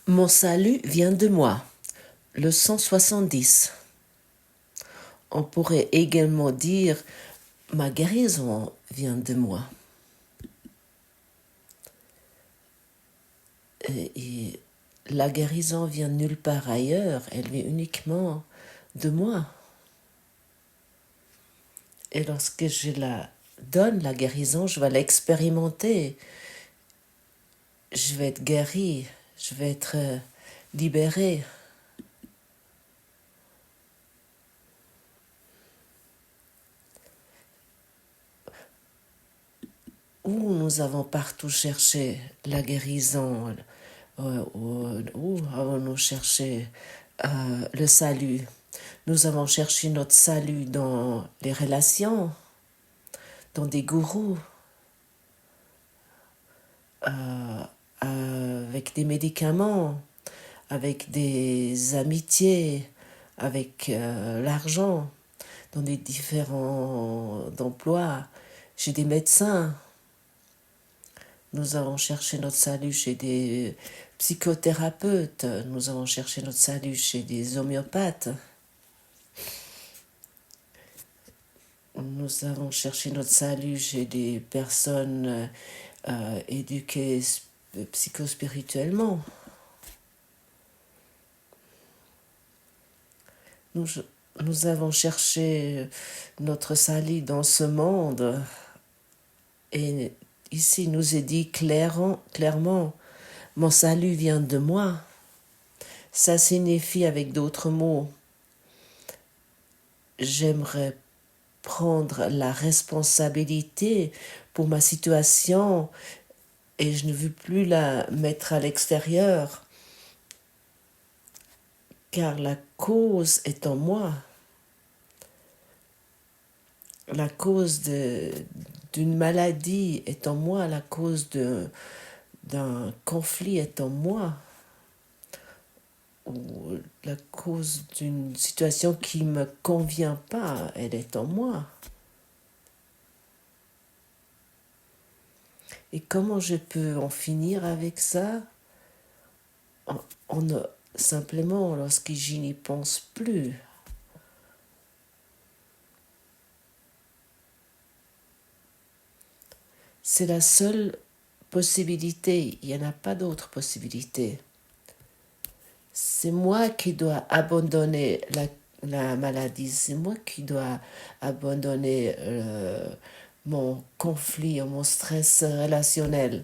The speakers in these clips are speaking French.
Mon salut vient de moi. Le 170. On pourrait également dire ma guérison vient de moi. Et la guérison vient nulle part ailleurs, elle vient uniquement de moi. Et lorsque je la donne, la guérison, je vais l'expérimenter. Je vais être guéri, je vais être libéré. Où nous avons partout cherché la guérison, où avons-nous cherché le salut? Nous avons cherché notre salut dans les relations, dans des gourous, avec des médicaments, avec des amitiés, avec l'argent, dans des différents emplois, chez des médecins. Nous avons cherché notre salut chez des psychothérapeutes, nous avons cherché notre salut chez des homéopathes. Nous avons cherché notre salut chez des personnes éduquées psychospirituellement. Nous avons cherché notre salut dans ce monde et ici nous est dit clairement, mon salut vient de moi. Ça signifie avec d'autres mots, j'aimerais prendre la responsabilité pour ma situation et je ne veux plus la mettre à l'extérieur car la cause est en moi. La cause d'une maladie est en moi, la cause d'un conflit est en moi, ou la cause d'une situation qui ne me convient pas, elle est en moi. Et comment je peux en finir avec ça? Simplement lorsque je n'y pense plus. C'est la seule possibilité, il n'y en a pas d'autre possibilité. C'est moi qui dois abandonner la maladie, c'est moi qui dois abandonner mon conflit, mon stress relationnel.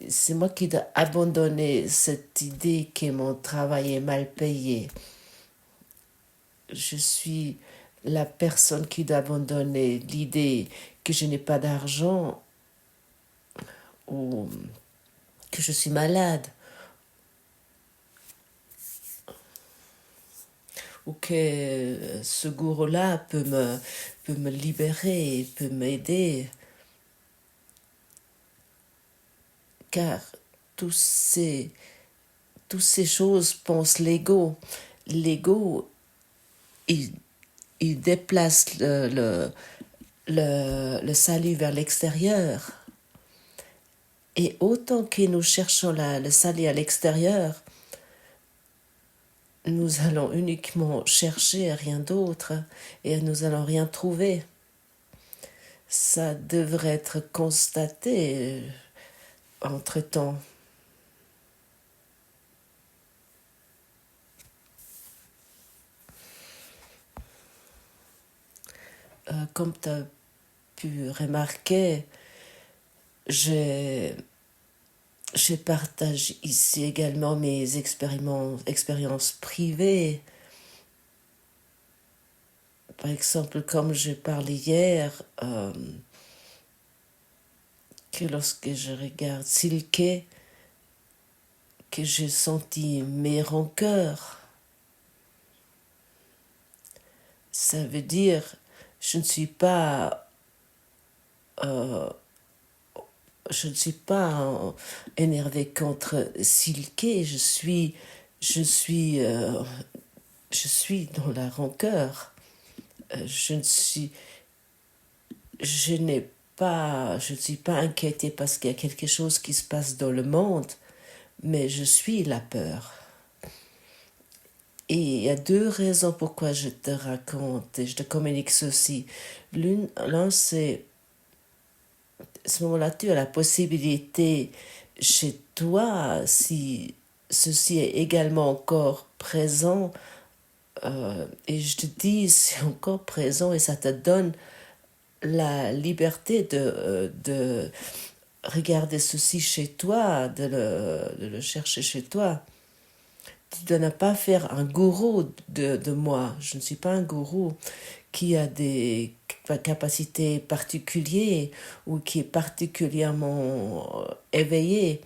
C'est moi qui dois abandonner cette idée que mon travail est mal payé. Je suis la personne qui doit abandonner l'idée que je n'ai pas d'argent ou que je suis malade ou que ce gourou-là peut me libérer, peut m'aider. Car toutes ces choses pensent l'ego. L'ego, il déplace le salut vers l'extérieur. Et autant que nous cherchons le salut à l'extérieur, nous allons uniquement chercher rien d'autre et nous allons rien trouver. Ça devrait être constaté entre-temps. Comme tu as pu remarquer, je partage ici également mes expériences privées. Par exemple, comme je parlais hier, que lorsque je regarde Silke, que j'ai senti mes rancœurs. Ça veut dire, je ne suis pas énervée contre Silke, je suis dans la rancœur. Je ne suis pas inquiétée parce qu'il y a quelque chose qui se passe dans le monde, mais je suis la peur. Et il y a deux raisons pourquoi je te raconte et je te communique ceci. L'un, c'est, à ce moment-là, tu as la possibilité chez toi, si ceci est également encore présent, et je te dis, c'est encore présent et ça te donne la liberté de regarder ceci chez toi, de le chercher chez toi. De ne pas faire un gourou de moi. Je ne suis pas un gourou qui a des capacités particulières ou qui est particulièrement éveillé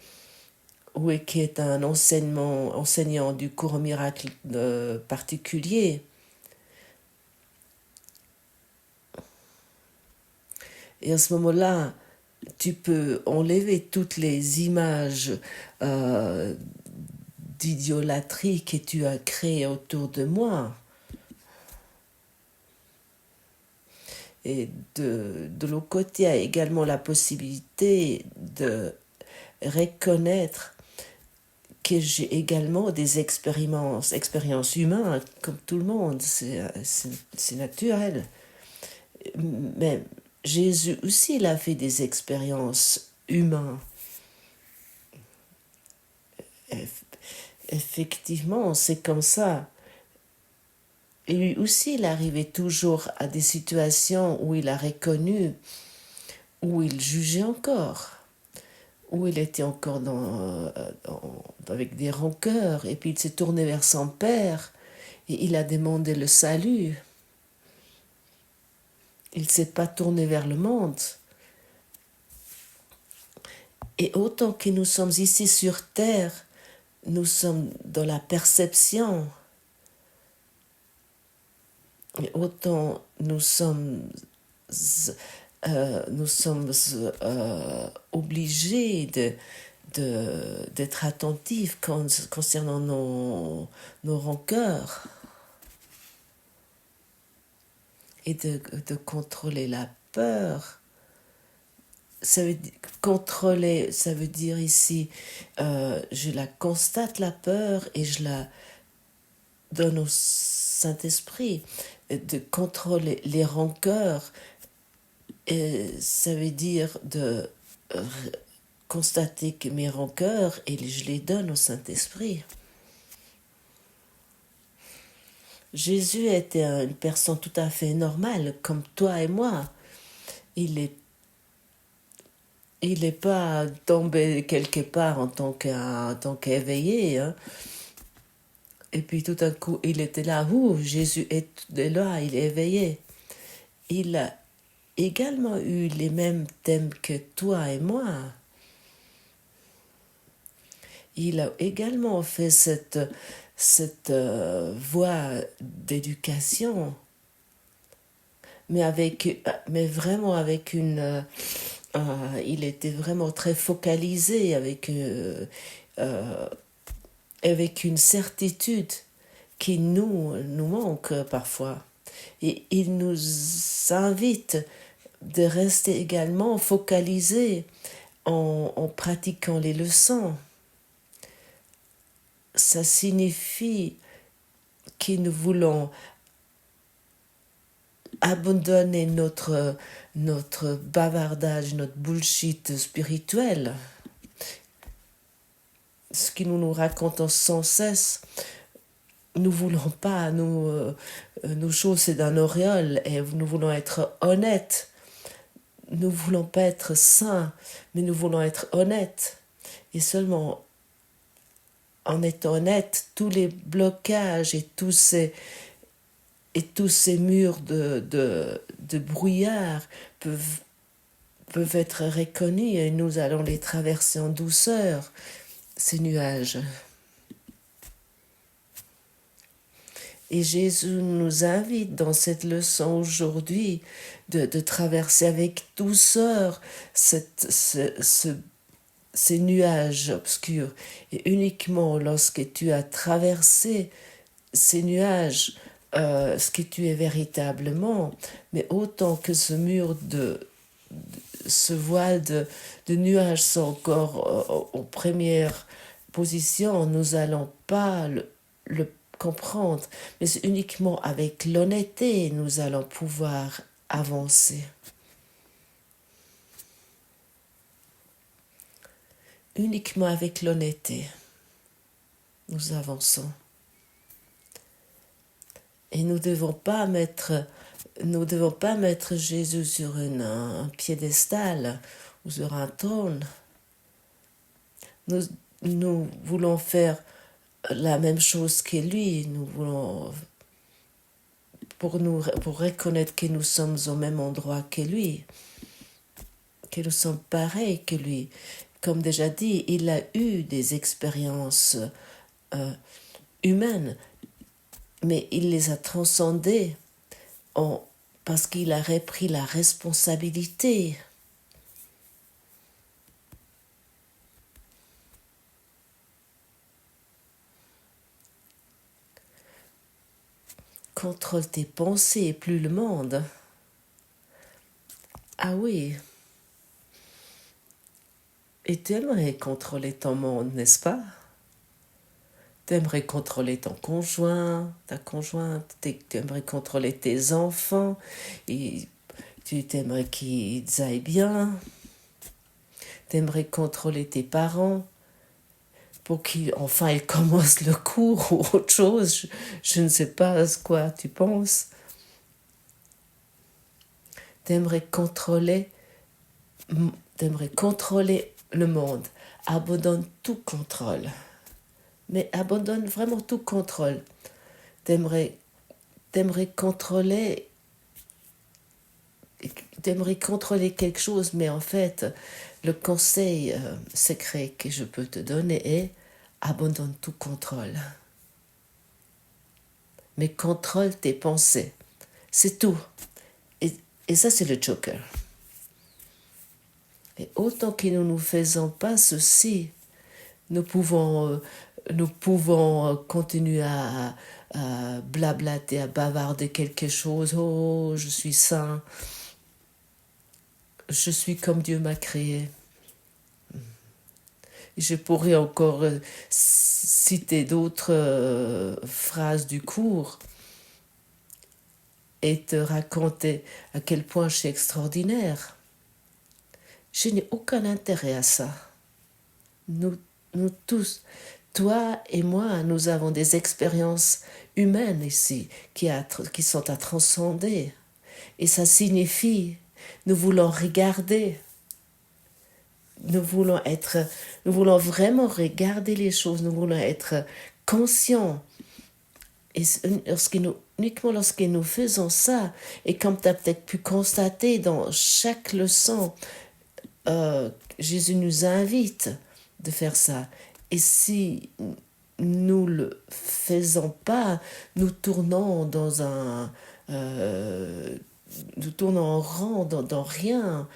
ou qui est un enseignant du cours miracle particulier. Et à ce moment-là, tu peux enlever toutes les images d'idolâtrie que tu as créées autour de moi. Et de l'autre côté, il y a également la possibilité de reconnaître que j'ai également des expériences humaines, comme tout le monde, c'est naturel. Mais Jésus aussi, il a fait des expériences humaines. Effectivement, c'est comme ça. Et lui aussi, il arrivait toujours à des situations où il a reconnu, où il jugeait encore, où il était encore avec des rancœurs. Et puis il s'est tourné vers son père et il a demandé le salut. Il ne s'est pas tourné vers le monde. Et autant que nous sommes ici sur terre, nous sommes dans la perception. Et autant nous sommes obligés d'être attentifs concernant nos rancœurs et de contrôler la peur. Contrôler, ça veut dire ici, je la constate la peur et je la donne au Saint-Esprit. De contrôler les rancœurs, et ça veut dire de constater que mes rancœurs et je les donne au Saint-Esprit. Jésus était une personne tout à fait normale, comme toi et moi. Il n'est pas tombé quelque part en tant qu'éveillé. Hein. Et puis tout d'un coup, il était là. Jésus est là, il est éveillé. Il a également eu les mêmes thèmes que toi et moi. Il a également fait cette voie d'éducation, mais vraiment avec il était vraiment très focalisé avec une certitude qui nous manque parfois. Et il nous invite de rester également focalisés en pratiquant les leçons. Ça signifie que nous voulons abandonner notre bavardage, notre bullshit spirituel, ce que nous racontons sans cesse. Nous voulons pas nous chausser d'un auréole et nous voulons être honnêtes. Nous voulons pas être saints, mais nous voulons être honnêtes. Et seulement en étant honnêtes, tous les blocages et tous ces murs de brouillard peuvent être reconnus et nous allons les traverser en douceur, ces nuages. Et Jésus nous invite dans cette leçon aujourd'hui de traverser avec douceur ces nuages obscurs. Et uniquement lorsque tu as traversé ces nuages, ce que tu es véritablement, mais autant que ce mur ce voile de nuages sont encore aux premières position, nous n'allons pas le comprendre, mais c'est uniquement avec l'honnêteté nous allons pouvoir avancer. Uniquement avec l'honnêteté, nous avançons. Et nous ne devons pas mettre Jésus sur un piédestal ou sur un trône. Nous voulons faire la même chose que lui. Nous voulons, pour reconnaître que nous sommes au même endroit que lui, que nous sommes pareils que lui. Comme déjà dit, il a eu des expériences humaines, mais il les a transcendées parce qu'il a repris la responsabilité. Contrôle tes pensées, plus le monde. Ah oui. Et tu aimerais contrôler ton monde, n'est-ce pas? Tu aimerais contrôler ton conjoint, ta conjointe, tu aimerais contrôler tes enfants, et tu t'aimerais qu'ils aillent bien, tu aimerais contrôler tes parents pour qu'enfin ils commencent le cours ou autre chose. Je ne sais pas à quoi tu penses. Tu aimerais contrôler le monde. Abandonne tout contrôle. Mais abandonne vraiment tout contrôle. T'aimerais contrôler quelque chose, mais en fait, le conseil secret que je peux te donner est abandonne tout contrôle. Mais contrôle tes pensées. C'est tout. Et ça, c'est le joker. Et autant que nous ne faisons pas ceci, nous pouvons continuer à blablater, à bavarder quelque chose. Oh, je suis saint. Je suis comme Dieu m'a créé. Je pourrais encore citer d'autres phrases du cours et te raconter à quel point je suis extraordinaire. Je n'ai aucun intérêt à ça. Nous tous, toi et moi, nous avons des expériences humaines ici qui sont à transcender. Et ça signifie, nous voulons regarder, nous voulons vraiment regarder les choses, nous voulons être conscients. Et uniquement lorsque nous faisons ça, et comme tu as peut-être pu constater dans chaque leçon, Jésus nous invite de faire ça. Et si nous le faisons pas, nous tournons nous tournons en rang dans rien,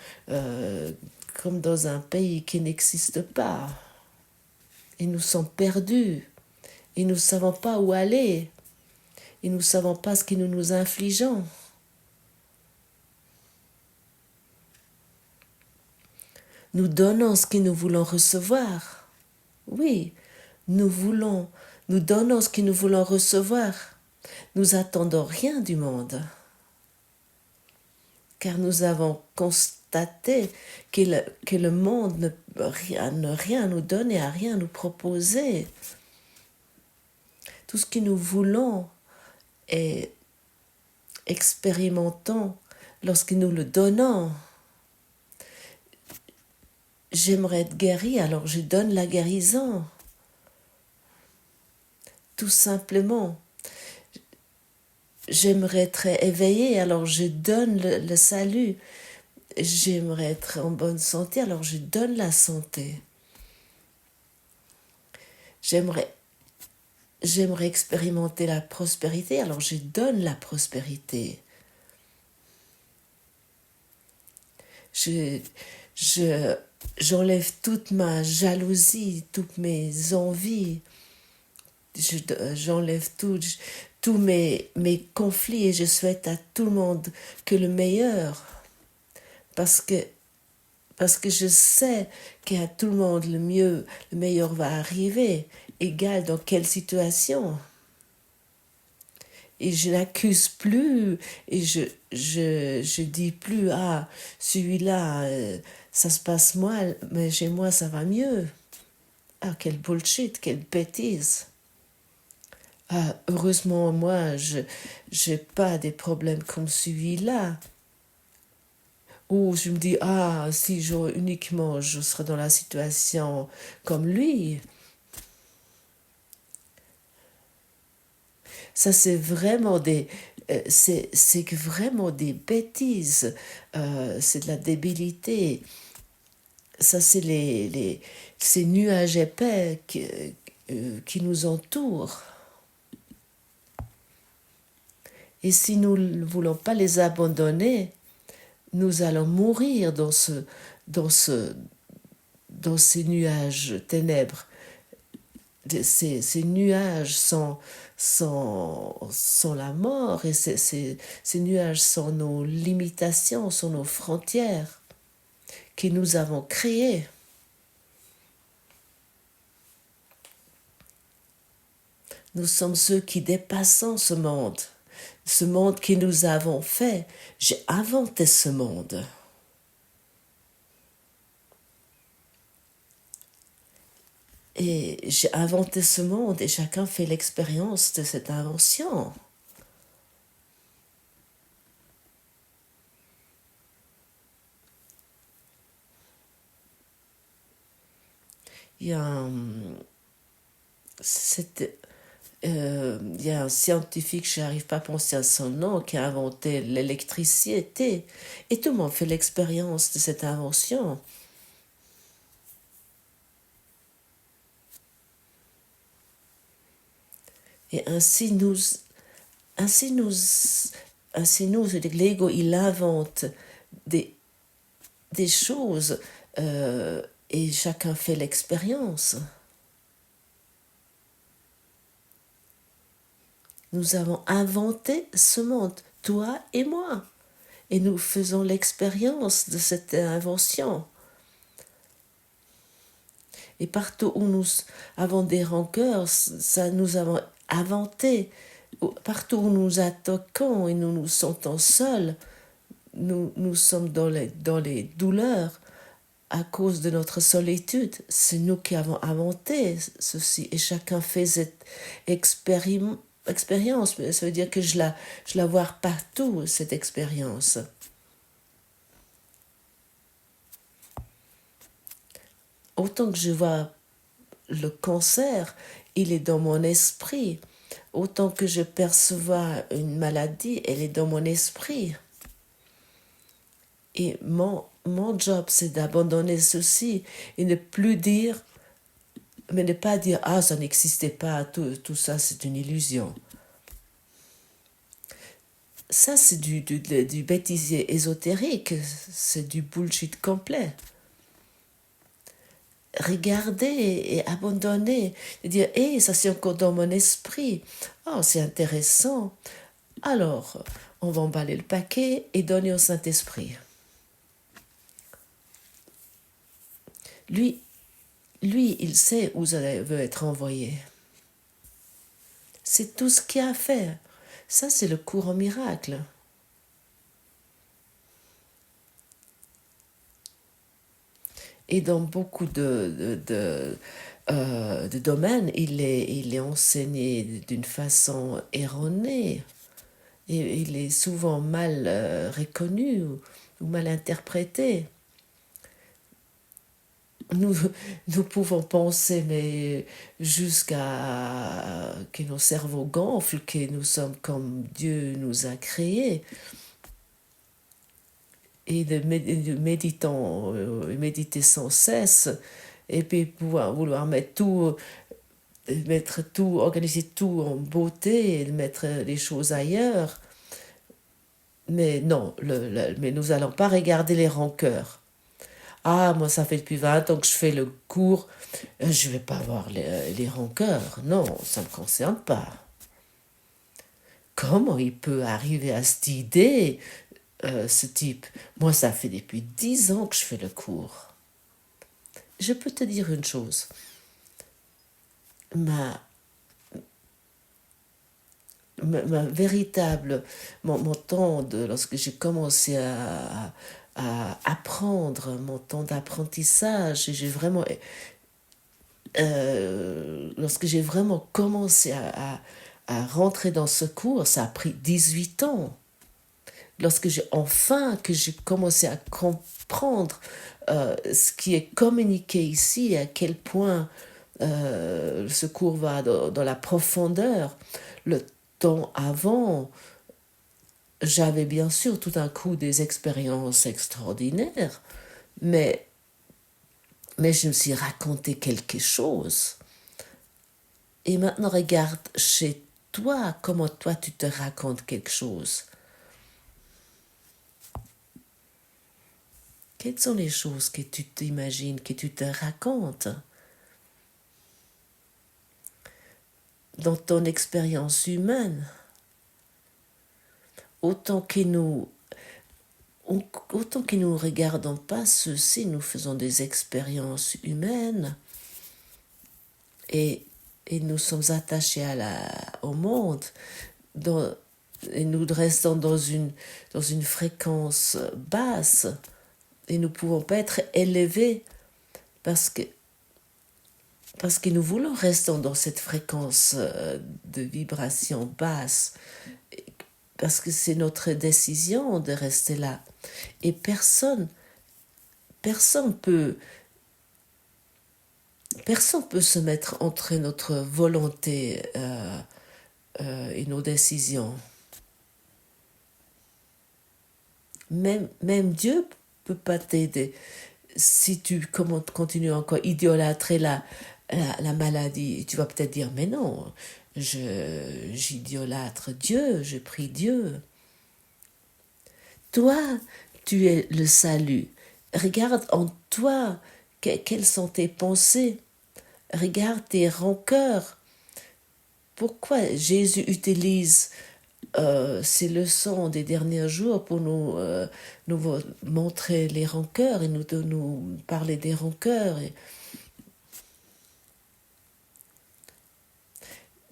comme dans un pays qui n'existe pas. Et nous sommes perdus. Et nous ne savons pas où aller. Et nous ne savons pas ce que nous nous infligeons. Nous donnons ce que nous voulons recevoir. Oui, nous donnons ce que nous voulons recevoir. Nous attendons rien du monde. Car nous avons constaté que le monde ne rien nous donne et à rien nous proposer. Tout ce que nous voulons et expérimentons lorsque nous le donnons. J'aimerais être guéri, alors je donne la guérison. Tout simplement. J'aimerais être éveillé, alors je donne le salut. J'aimerais être en bonne santé, alors je donne la santé. J'aimerais expérimenter la prospérité, alors je donne la prospérité. J'enlève toute ma jalousie, toutes mes envies. J'enlève tous mes conflits et je souhaite à tout le monde que le meilleur. Parce Parce que je sais qu'à tout le monde, le meilleur va arriver, égal dans quelle situation. Et je n'accuse plus, et je dis plus, ah, celui-là, ça se passe mal, mais chez moi, ça va mieux. Ah, quel bullshit, quelle bêtise. Ah, heureusement, moi, je n'ai pas des problèmes comme celui-là. Ou je me dis, ah, si uniquement je serais dans la situation comme lui. Ça, c'est vraiment c'est vraiment des bêtises. C'est de la débilité. Ça, c'est ces nuages épais qui nous entourent. Et si nous ne voulons pas les abandonner, nous allons mourir dans ces nuages ténèbres. Ces nuages sont la mort, et ces nuages sont nos limitations, sont nos frontières que nous avons créées. Nous sommes ceux qui dépassons ce monde que nous avons fait. J'ai inventé ce monde. Et j'ai inventé ce monde et chacun fait l'expérience de cette invention. Il y a un scientifique, je n'arrive pas à penser à son nom, qui a inventé l'électricité. Et tout le monde fait l'expérience de cette invention. Et ainsi l'ego, il invente des choses et chacun fait l'expérience. Nous avons inventé ce monde, toi et moi, et nous faisons l'expérience de cette invention. Et partout où nous avons des rancœurs, ça nous avons inventé. Partout où nous attaquons et nous nous sentons seuls, nous sommes dans les douleurs à cause de notre solitude. C'est nous qui avons inventé ceci, et chacun fait cette expérience. Ça veut dire que je la vois partout, cette expérience. Autant que je vois le cancer, il est dans mon esprit. Autant que je perçois une maladie, elle est dans mon esprit. Et mon job, c'est d'abandonner ceci et ne plus dire, mais ne pas dire, ah, ça n'existait pas, tout ça, c'est une illusion. Ça, c'est du bêtisier ésotérique, c'est du bullshit complet. Regarder et abandonner, et dire, hé, ça c'est encore dans mon esprit, oh, c'est intéressant. Alors, on va emballer le paquet et donner au Saint-Esprit. Lui, il sait où ça veut être envoyé. C'est tout ce qu'il y a à faire. Ça, c'est le courant miracle. Et dans beaucoup de domaines, il est enseigné d'une façon erronée. Et il est souvent mal reconnu ou mal interprété. Nous pouvons penser, mais jusqu'à que nos cerveaux gonflent, que nous sommes comme Dieu nous a créés. Et de méditer sans cesse, et puis vouloir organiser tout en beauté, et mettre les choses ailleurs. Mais non, mais nous n'allons pas regarder les rancœurs. Ah, moi, ça fait depuis 20 ans que je fais le cours, je ne vais pas voir les rancœurs. Non, ça ne me concerne pas. Comment il peut arriver à cette idée ce type. Moi, ça fait depuis 10 ans que je fais le cours. Je peux te dire une chose. Ma véritable, mon temps lorsque j'ai commencé à apprendre, mon temps d'apprentissage, et j'ai vraiment, lorsque j'ai vraiment commencé à rentrer dans ce cours, ça a pris 18 ans. Lorsque j'ai commencé à comprendre ce qui est communiqué ici, à quel point ce cours va dans la profondeur, le temps avant, j'avais bien sûr tout d'un coup des expériences extraordinaires, mais je me suis raconté quelque chose. Et maintenant, regarde chez toi, comment toi tu te racontes quelque chose. Quelles sont les choses que tu t'imagines, que tu te racontes dans ton expérience humaine? Autant que nous regardons pas ceci, nous faisons des expériences humaines et nous sommes attachés au monde et nous restons dans une fréquence basse et nous ne pouvons pas être élevés parce que nous voulons rester dans cette fréquence de vibration basse, parce que c'est notre décision de rester là. Et personne peut se mettre entre notre volonté et nos décisions. Même Dieu peut pas t'aider si tu continues encore à idolâtrer la maladie. Tu vas peut-être dire, mais non, j'idolâtre Dieu, je prie Dieu. Toi, tu es le salut. Regarde en toi quelles sont tes pensées. Regarde tes rancœurs. Pourquoi Jésus utilise ces leçons des derniers jours pour nous montrer les rancœurs et nous parler des rancœurs.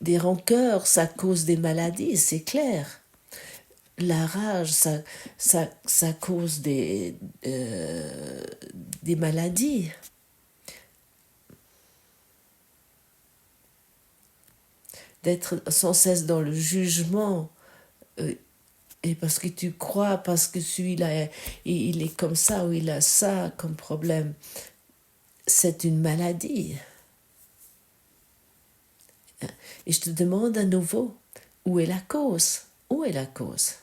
Des rancœurs, ça cause des maladies, c'est clair. La rage, ça cause des maladies. D'être sans cesse dans le jugement, et parce que tu crois, parce que celui-là, il est comme ça ou il a ça comme problème, c'est une maladie. Et je te demande à nouveau, où est la cause? Où est la cause?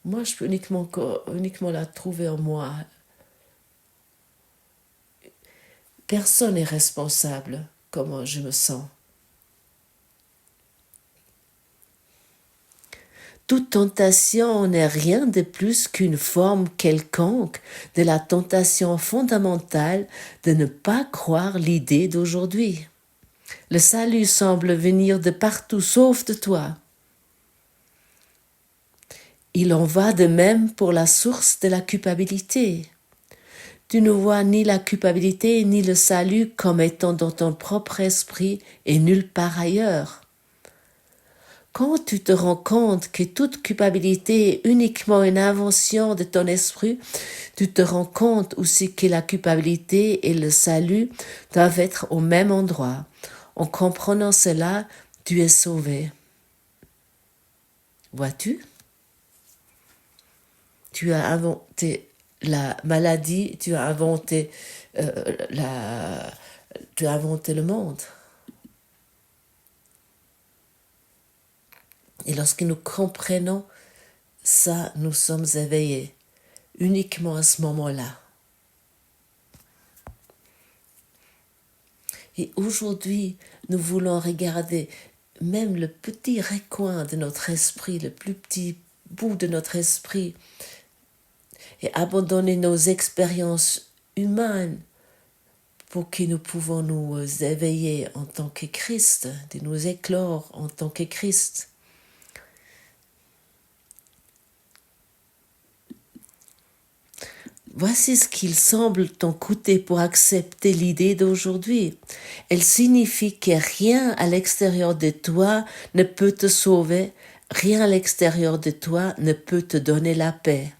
Moi, je peux uniquement la trouver en moi. Personne n'est responsable comment je me sens. Toute tentation n'est rien de plus qu'une forme quelconque de la tentation fondamentale de ne pas croire l'idée d'aujourd'hui. Le salut semble venir de partout sauf de toi. Il en va de même pour la source de la culpabilité. Tu ne vois ni la culpabilité ni le salut comme étant dans ton propre esprit et nulle part ailleurs. Quand tu te rends compte que toute culpabilité est uniquement une invention de ton esprit, tu te rends compte aussi que la culpabilité et le salut doivent être au même endroit. En comprenant cela, tu es sauvé. Vois-tu? Tu as inventé la maladie, tu as inventé le monde. Et lorsque nous comprenons ça, nous sommes éveillés uniquement à ce moment-là. Et aujourd'hui, nous voulons regarder même le petit recoin de notre esprit, le plus petit bout de notre esprit, et abandonner nos expériences humaines pour que nous pouvons nous éveiller en tant que Christ, de nous éclore en tant que Christ. Voici ce qu'il semble t'en coûter pour accepter l'idée d'aujourd'hui. Elle signifie que rien à l'extérieur de toi ne peut te sauver, rien à l'extérieur de toi ne peut te donner la paix.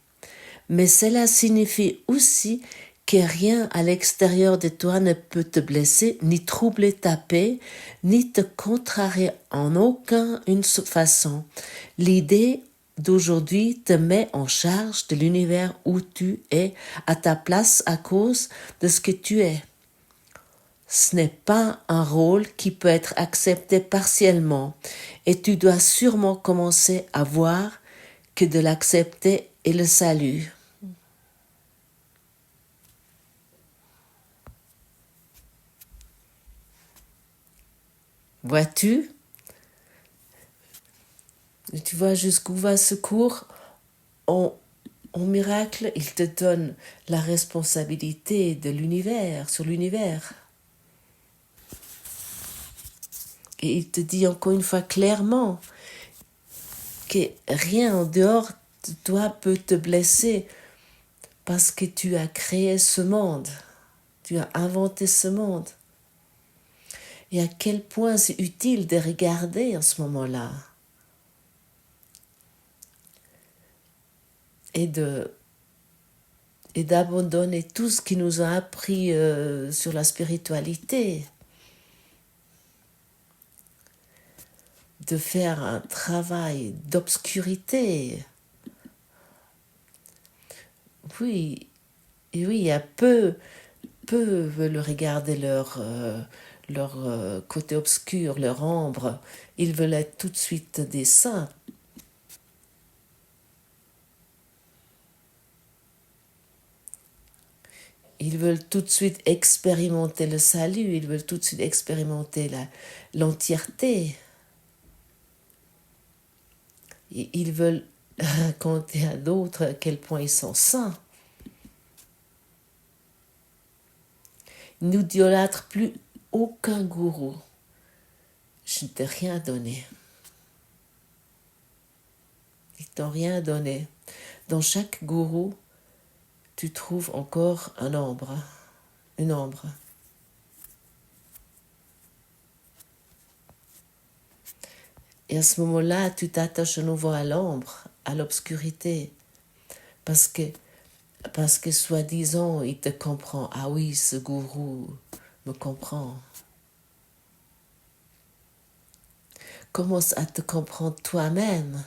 Mais cela signifie aussi que rien à l'extérieur de toi ne peut te blesser, ni troubler ta paix, ni te contrarier en aucune façon. L'idée d'aujourd'hui te met en charge de l'univers où tu es à ta place à cause de ce que tu es. Ce n'est pas un rôle qui peut être accepté partiellement et tu dois sûrement commencer à voir que de l'accepter est le salut. Vois-tu? Tu vois jusqu'où va ce cours? En miracle, il te donne la responsabilité de l'univers, sur l'univers. Et il te dit encore une fois clairement que rien en dehors de toi peut te blesser parce que tu as créé ce monde, tu as inventé ce monde. Et à quel point c'est utile de regarder en ce moment-là et d'abandonner tout ce qui nous a appris sur la spiritualité, de faire un travail d'obscurité. Oui, et oui, il y a peu veulent regarder leur côté obscur, leur ombre. Ils veulent être tout de suite des saints. Ils veulent tout de suite expérimenter le salut, ils veulent tout de suite expérimenter l'entièreté. Ils veulent raconter à d'autres à quel point ils sont saints. Ils n'idolâtrent plus aucun gourou. Je ne t'ai rien donné. Ils t'ont rien donné. Dans chaque gourou, tu trouves encore une ombre. Et à ce moment-là, tu t'attaches à nouveau à l'ombre, à l'obscurité. Parce que soi-disant, il te comprend. Ah oui, ce gourou me comprend. Commence à te comprendre toi-même.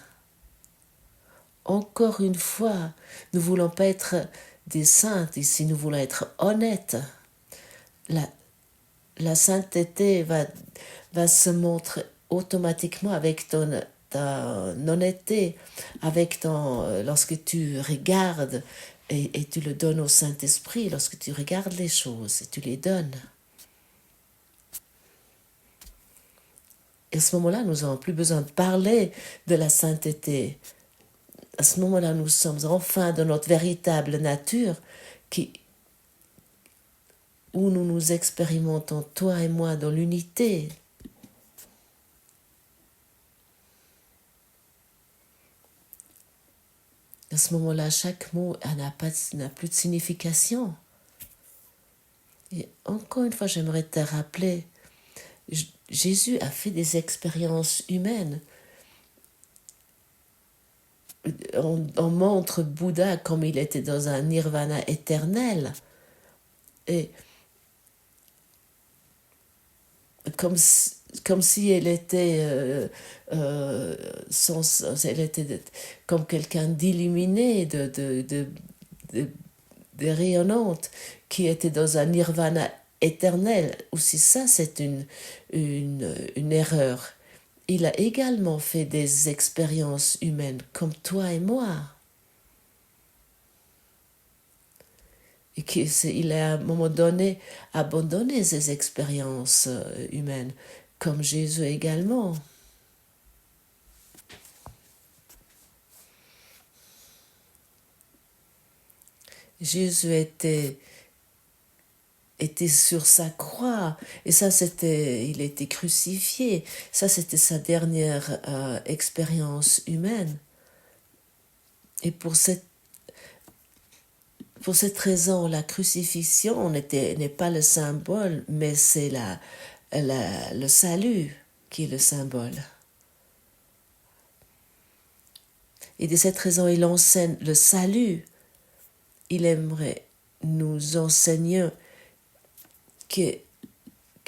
Encore une fois, nous ne voulons pas être des saintes ici, nous voulons être honnêtes. La sainteté va se montrer automatiquement avec ton honnêteté, avec lorsque tu regardes et tu le donnes au Saint-Esprit, lorsque tu regardes les choses et tu les donnes. Et à ce moment-là, nous n'avons plus besoin de parler de la sainteté. À ce moment-là, nous sommes enfin dans notre véritable nature où nous nous expérimentons, toi et moi, dans l'unité. À ce moment-là, chaque mot n'a plus de signification. Et encore une fois, j'aimerais te rappeler, Jésus a fait des expériences humaines. On montre Bouddha comme il était dans un nirvana éternel. Et comme si elle était, elle était comme quelqu'un d'illuminé, de rayonnante, qui était dans un nirvana éternel. Aussi ça, c'est une erreur. Il a également fait des expériences humaines comme toi et moi. Et qu'il a à un moment donné abandonné ces expériences humaines, comme Jésus également. Jésus était sur sa croix, et ça il était crucifié. Ça c'était sa dernière expérience humaine. Et pour Pour cette raison, la crucifixion n'est pas le symbole, mais c'est le salut qui est le symbole. Et de cette raison, il enseigne le salut. Il aimerait nous enseigner que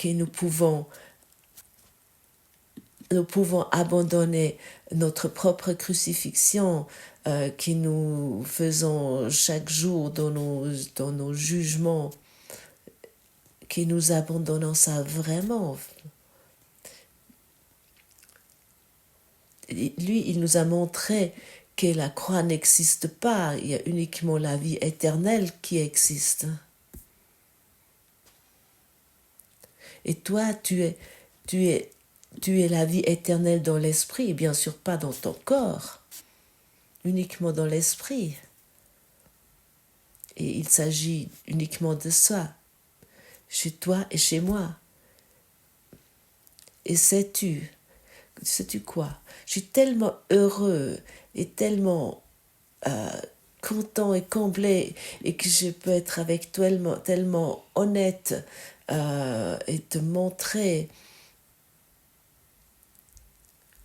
nous pouvons abandonner notre propre crucifixion que nous faisons chaque jour dans nos jugements, que nous abandonnons ça vraiment. Lui, il nous a montré que la croix n'existe pas, il y a uniquement la vie éternelle qui existe. Et toi, tu es la vie éternelle dans l'esprit, bien sûr pas dans ton corps, uniquement dans l'esprit. Et il s'agit uniquement de ça, chez toi et chez moi. Et sais-tu quoi? Je suis tellement heureux et tellement content et comblé et que je peux être avec toi tellement honnête et te montrer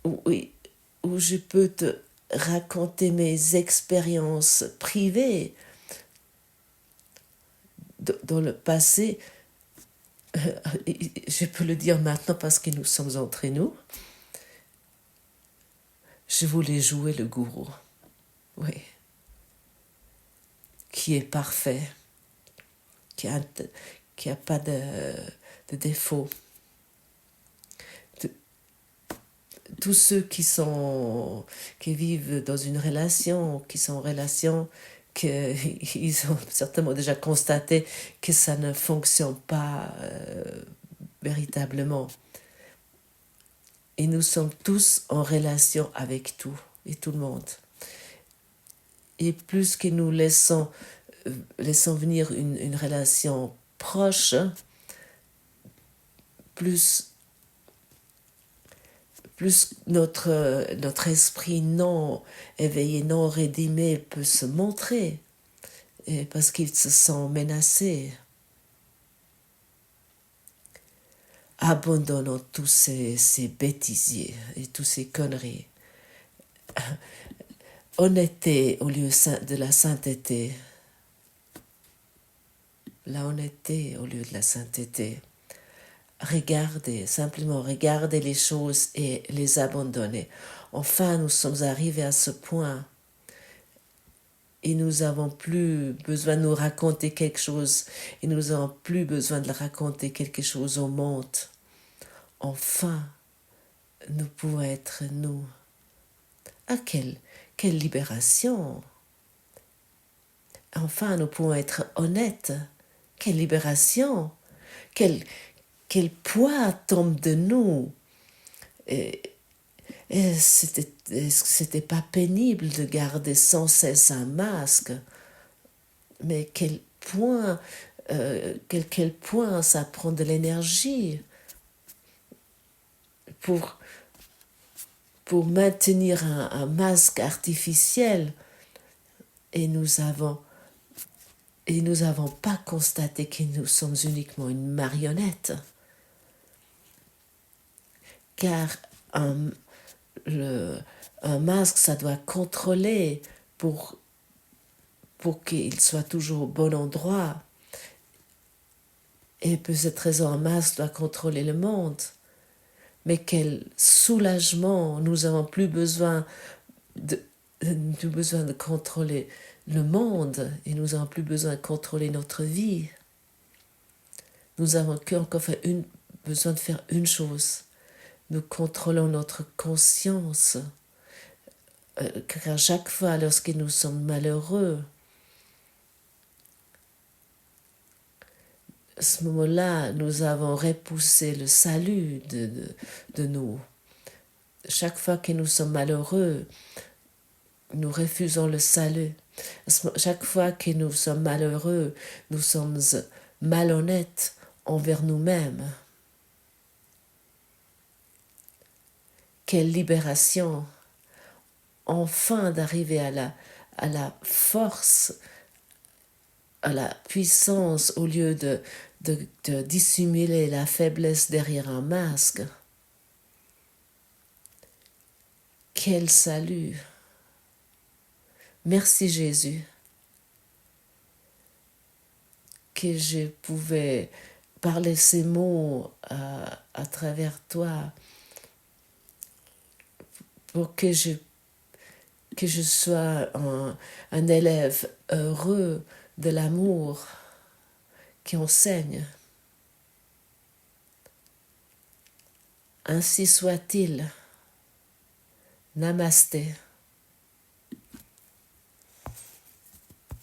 où je peux te raconter mes expériences privées dans le passé. Je peux le dire maintenant parce que nous sommes entre nous. Je voulais jouer le gourou, oui, qui est parfait, qui a pas de défaut. Tous ceux qui vivent dans une relation, qui sont en relation, qu'ils ont certainement déjà constaté que ça ne fonctionne pas véritablement. Et nous sommes tous en relation avec tout et tout le monde. Et plus que nous laissons venir une relation proche, plus notre esprit non éveillé, non rédimé peut se montrer, parce qu'il se sent menacé. Abandonnons tous ces bêtisiers et toutes ces conneries. Honnêteté au lieu de la sainteté. La honnêteté au lieu de la sainteté. Simplement regarder les choses et les abandonner. Enfin, nous sommes arrivés à ce point et nous n'avons plus besoin de nous raconter quelque chose et nous n'avons plus besoin de raconter quelque chose au monde. Enfin, nous pouvons être nous. Ah, quelle libération! Enfin, nous pouvons être honnêtes. Quelle libération! Quel poids tombe de nous! Est-ce que c'était pas pénible de garder sans cesse un masque? Mais quel point ça prend de l'énergie pour maintenir un masque artificiel, et nous n'avons pas constaté que nous sommes uniquement une marionnette. Car un masque, ça doit contrôler pour qu'il soit toujours au bon endroit. Et pour cette raison, un masque doit contrôler le monde. Mais quel soulagement! Nous n'avons plus besoin de contrôler le monde, et nous n'avons plus besoin de contrôler notre vie. Nous avons encore besoin de faire une chose. Nous contrôlons notre conscience. Car chaque fois, lorsque nous sommes malheureux, à ce moment-là, nous avons repoussé le salut de nous. Chaque fois que nous sommes malheureux, nous refusons le salut. Chaque fois que nous sommes malheureux, nous sommes malhonnêtes envers nous-mêmes. Quelle libération! Enfin d'arriver à la force à la puissance au lieu de dissimuler la faiblesse derrière un masque. Quel salut! Merci Jésus que je pouvais parler ces mots à travers toi pour que je sois un élève heureux de l'amour qui enseigne. Ainsi soit-il. Namasté.